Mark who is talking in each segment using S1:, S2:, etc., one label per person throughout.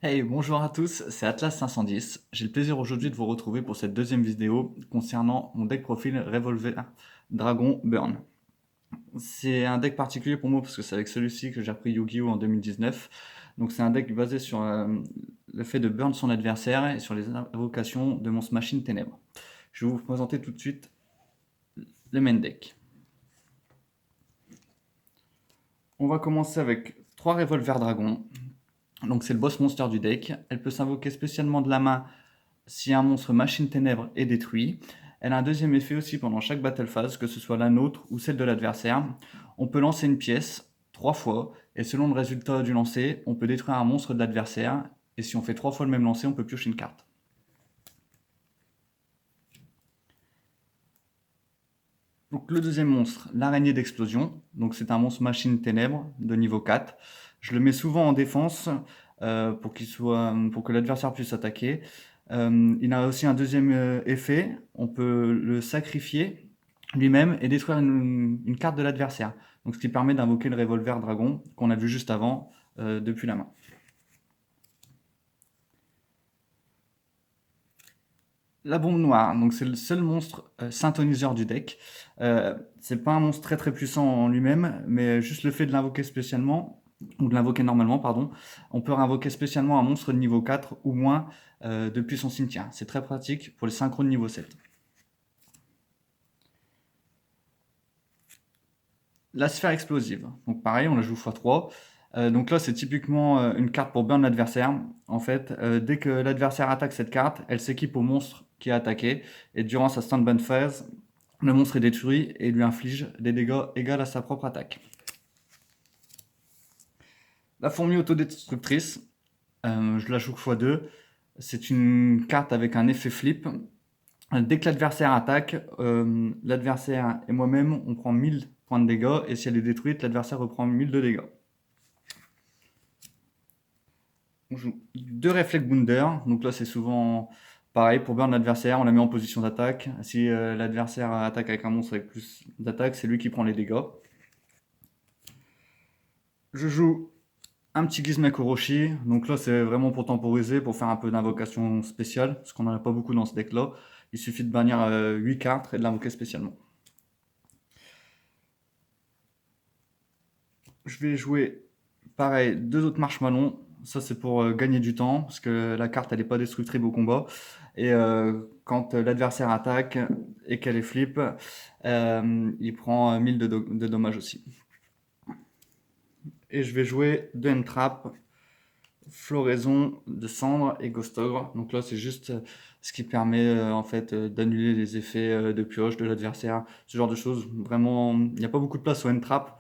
S1: Hey, bonjour à tous, c'est Atlas 510. J'ai le plaisir aujourd'hui de vous retrouver pour cette deuxième vidéo concernant mon deck profil Revolver Dragon Burn. C'est un deck particulier pour moi parce que c'est avec celui-ci que j'ai repris Yu-Gi-Oh! En 2019. Donc c'est un deck basé sur le fait de burn son adversaire et sur les invocations de Monstre Machine Ténèbres. Je vais vous présenter tout de suite le main deck. On va commencer avec 3 Revolver Dragon. Donc c'est le boss monster du deck. Elle peut s'invoquer spécialement de la main si un monstre Machine Ténèbres est détruit. Elle a un deuxième effet aussi pendant chaque battle phase, que ce soit la nôtre ou celle de l'adversaire. On peut lancer une pièce 3 fois, et selon le résultat du lancer, on peut détruire un monstre de l'adversaire, et si on fait 3 fois le même lancer, on peut piocher une carte. Donc le deuxième monstre, l'araignée d'explosion. Donc c'est un monstre Machine Ténèbres de niveau 4. Je le mets souvent en défense pour que l'adversaire puisse attaquer. Il a aussi un deuxième effet, on peut le sacrifier lui-même et détruire une carte de l'adversaire. Donc ce qui permet d'invoquer le revolver dragon qu'on a vu juste avant depuis la main. La bombe noire, donc c'est le seul monstre synthoniseur du deck. C'est pas un monstre très puissant en lui-même, mais juste le fait de l'invoquer spécialement, ou de l'invoquer normalement, pardon, on peut invoquer spécialement un monstre de niveau 4 ou moins depuis son cimetière. C'est très pratique pour les synchros de niveau 7. La sphère explosive, donc pareil, on la joue x3. Donc là, c'est typiquement une carte pour burn l'adversaire. En fait, dès que l'adversaire attaque cette carte, elle s'équipe au monstre qui a attaqué, et durant sa stand-ban phase, le monstre est détruit et lui inflige des dégâts égaux à sa propre attaque. La fourmi autodestructrice, je la joue x2. C'est une carte avec un effet flip. Dès que l'adversaire attaque, l'adversaire et moi-même, on prend 1000 points de dégâts, et si elle est détruite, l'adversaire reprend 1000 de dégâts. On joue 2 réflexes Bounder, donc là c'est souvent pareil pour burn l'adversaire, on la met en position d'attaque. Si l'adversaire attaque avec un monstre avec plus d'attaque, c'est lui qui prend les dégâts. Je joue un petit Gizmek Orochi, donc là c'est vraiment pour temporiser, pour faire un peu d'invocation spéciale, parce qu'on n'en a pas beaucoup dans ce deck là. Il suffit de bannir 8 cartes et de l'invoquer spécialement. Je vais jouer pareil 2 autres marshmallows. Ça c'est pour gagner du temps, parce que la carte elle n'est pas destructible au combat. Et quand l'adversaire attaque et qu'elle est flip, il prend 1000 de dommages aussi. Et je vais jouer 2 N-Trap, Floraison de Cendre et Ghost Ogre. Donc là c'est juste ce qui permet en fait d'annuler les effets de pioche de l'adversaire, ce genre de choses. Vraiment, il n'y a pas beaucoup de place au N-Trap,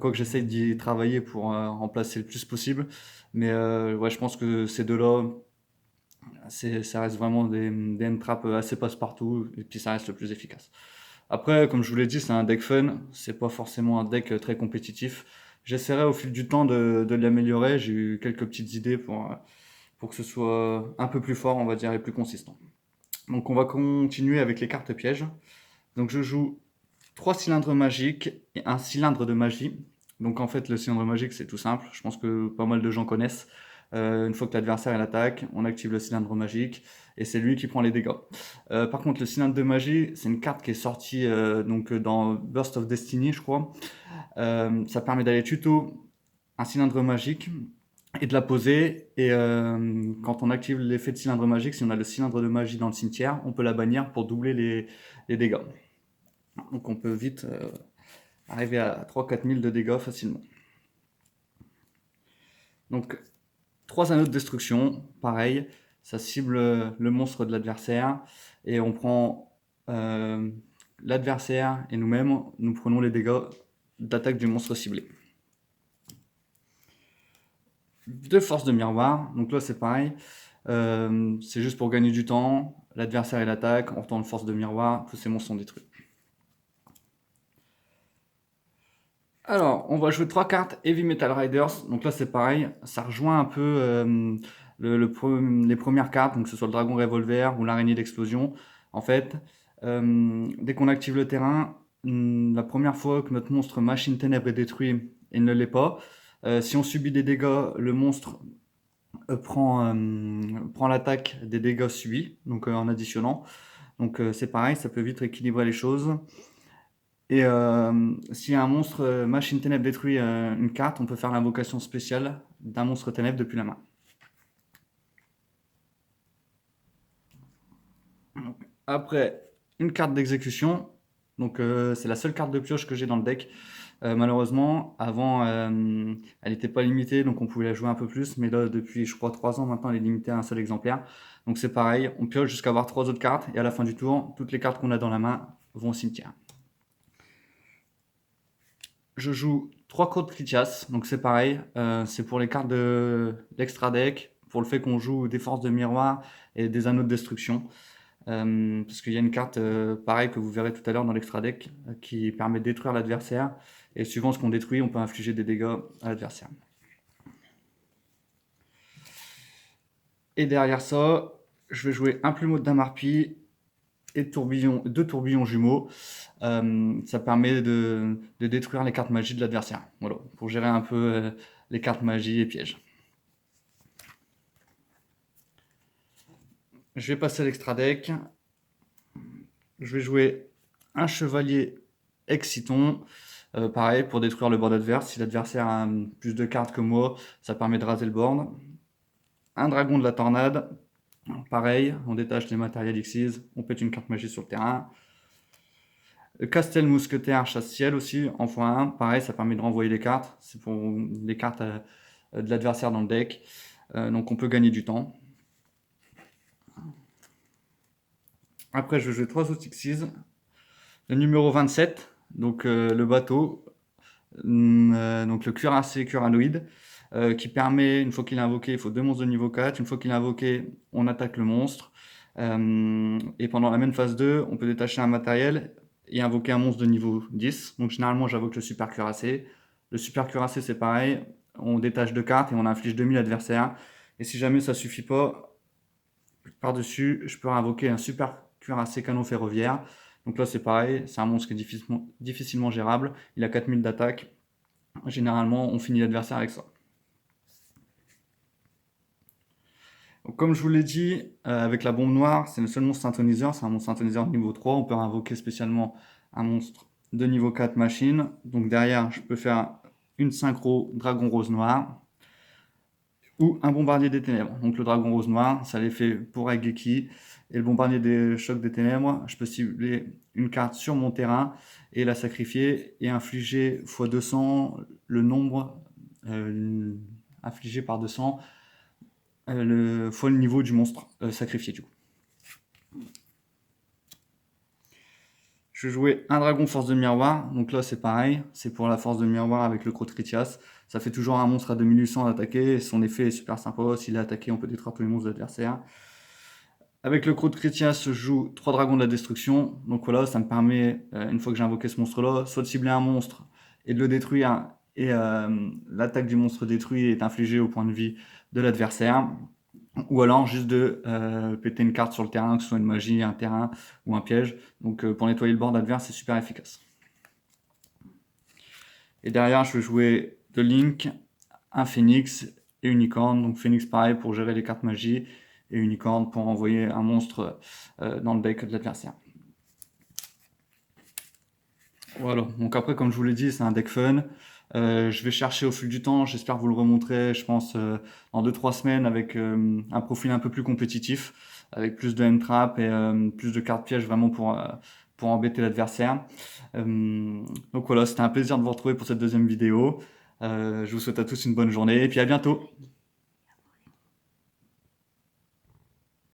S1: quoique j'essaye d'y travailler pour en placer le plus possible. Mais ouais, je pense que ces deux-là, ça reste vraiment des end-traps assez passe-partout, et puis ça reste le plus efficace. Après, comme je vous l'ai dit, c'est un deck fun, c'est pas forcément un deck très compétitif. J'essaierai au fil du temps de l'améliorer, j'ai eu quelques petites idées pour que ce soit un peu plus fort, on va dire, et plus consistant. Donc on va continuer avec les cartes pièges. Donc je joue 3 cylindres magiques et un cylindre de magie. Donc en fait, le cylindre magique, c'est tout simple. Je pense que pas mal de gens connaissent. Une fois que l'adversaire attaque, on active le cylindre magique et c'est lui qui prend les dégâts. Par contre, le cylindre de magie, c'est une carte qui est sortie donc dans Burst of Destiny, je crois. Ça permet d'aller tuto un cylindre magique et de la poser. Et quand on active l'effet de cylindre magique, si on a le cylindre de magie dans le cimetière, on peut la bannir pour doubler les dégâts. Donc on peut vite arriver à 3-4 000 de dégâts facilement. Donc 3 anneaux de destruction, pareil, ça cible le monstre de l'adversaire et on prend l'adversaire et nous-mêmes, nous prenons les dégâts d'attaque du monstre ciblé. 2 forces de miroir, donc là c'est pareil, c'est juste pour gagner du temps, l'adversaire il attaque, on retourne force de miroir, tous ces monstres sont détruits. Alors, on va jouer 3 cartes Heavy Metal Riders. Donc là, c'est pareil, ça rejoint un peu les premières cartes, donc que ce soit le Dragon Revolver ou l'araignée d'explosion. En fait, dès qu'on active le terrain, la première fois que notre monstre Machine Ténèbres est détruit, il ne l'est pas. Si on subit des dégâts, le monstre prend l'attaque des dégâts subis, donc en additionnant. Donc c'est pareil, ça peut vite rééquilibrer les choses. Et si un monstre Machine Ténèbres détruit une carte, on peut faire l'invocation spéciale d'un monstre ténèbres depuis la main. Après, une carte d'exécution. Donc c'est la seule carte de pioche que j'ai dans le deck. Malheureusement, avant, elle n'était pas limitée, donc on pouvait la jouer un peu plus. Mais là, depuis, je crois, 3 ans maintenant, elle est limitée à un seul exemplaire. Donc c'est pareil, on pioche jusqu'à avoir 3 autres cartes. Et à la fin du tour, toutes les cartes qu'on a dans la main vont au cimetière. Je joue 3 codes Critias, donc c'est pareil. C'est pour les cartes d'extra deck, pour le fait qu'on joue des forces de miroir et des anneaux de destruction. Parce qu'il y a une carte, pareil, que vous verrez tout à l'heure dans l'extra deck, qui permet de détruire l'adversaire. Et suivant ce qu'on détruit, on peut infliger des dégâts à l'adversaire. Et derrière ça, je vais jouer un plumeau de Damarpi et deux tourbillons jumeaux. Ça permet de détruire les cartes magie de l'adversaire. Voilà, pour gérer un peu les cartes magie et pièges. Je vais passer à l'extra deck. Je vais jouer un chevalier exciton. Pareil, pour détruire le board adverse. Si l'adversaire a plus de cartes que moi, ça permet de raser le board. Un dragon de la tornade. Pareil, on détache les matériels Xyz, on pète une carte magie sur le terrain. Le Castel Mousquetaire Chasse-Ciel aussi, en x1. Pareil, ça permet de renvoyer les cartes. C'est pour les cartes de l'adversaire dans le deck. Donc on peut gagner du temps. Après, je vais jouer 3 autres Xyz. Le numéro 27, donc le bateau. Donc le cuirassé curanoïde. Qui permet, une fois qu'il est invoqué, il faut 2 monstres de niveau 4. Une fois qu'il est invoqué, on attaque le monstre. Et pendant la même phase 2, on peut détacher un matériel et invoquer un monstre de niveau 10. Donc généralement, j'invoque le super cuirassé. Le super cuirassé, c'est pareil. On détache 2 cartes et on inflige 2000 adversaires. Et si jamais ça suffit pas, par-dessus, je peux invoquer un super cuirassé canon ferroviaire. Donc là, c'est pareil. C'est un monstre qui est difficilement gérable. Il a 4000 d'attaque. Généralement, on finit l'adversaire avec ça. Donc, comme je vous l'ai dit, avec la bombe noire, c'est le seul monstre synthoniseur. C'est un monstre synthoniseur niveau 3. On peut invoquer spécialement un monstre de niveau 4 machine. Donc derrière, je peux faire une synchro dragon rose noir ou un bombardier des ténèbres. Donc le dragon rose noir, ça l'effet pour Ageki. Et le bombardier des chocs des ténèbres, je peux cibler une carte sur mon terrain et la sacrifier et infliger x 200 le nombre infligé par 200 fois le niveau du monstre sacrifié du coup. Je vais jouer un dragon force de miroir, donc là c'est pareil, c'est pour la force de miroir avec le Croc de Critias. Ça fait toujours un monstre à 2800 d'attaquer, son effet est super sympa, s'il est attaqué on peut détruire tous les monstres de l'adversaire. Avec le Croc de Critias, je joue 3 dragons de la destruction, donc voilà, ça me permet, une fois que j'ai invoqué ce monstre là, soit de cibler un monstre et de le détruire, et l'attaque du monstre détruit est infligée au point de vie de l'adversaire. Ou alors juste de péter une carte sur le terrain, que ce soit une magie, un terrain ou un piège. Donc pour nettoyer le board adverse, c'est super efficace. Et derrière, je vais jouer de Link, un Phoenix et Unicorn. Donc Phoenix pareil pour gérer les cartes magie et Unicorn pour envoyer un monstre dans le deck de l'adversaire. Voilà, donc après comme je vous l'ai dit, c'est un deck fun. Je vais chercher au fil du temps, j'espère vous le remontrer, je pense, dans 2-3 semaines avec un profil un peu plus compétitif, avec plus de M-trap et plus de cartes pièges vraiment pour embêter l'adversaire. Donc voilà, c'était un plaisir de vous retrouver pour cette deuxième vidéo. Je vous souhaite à tous une bonne journée et puis à bientôt.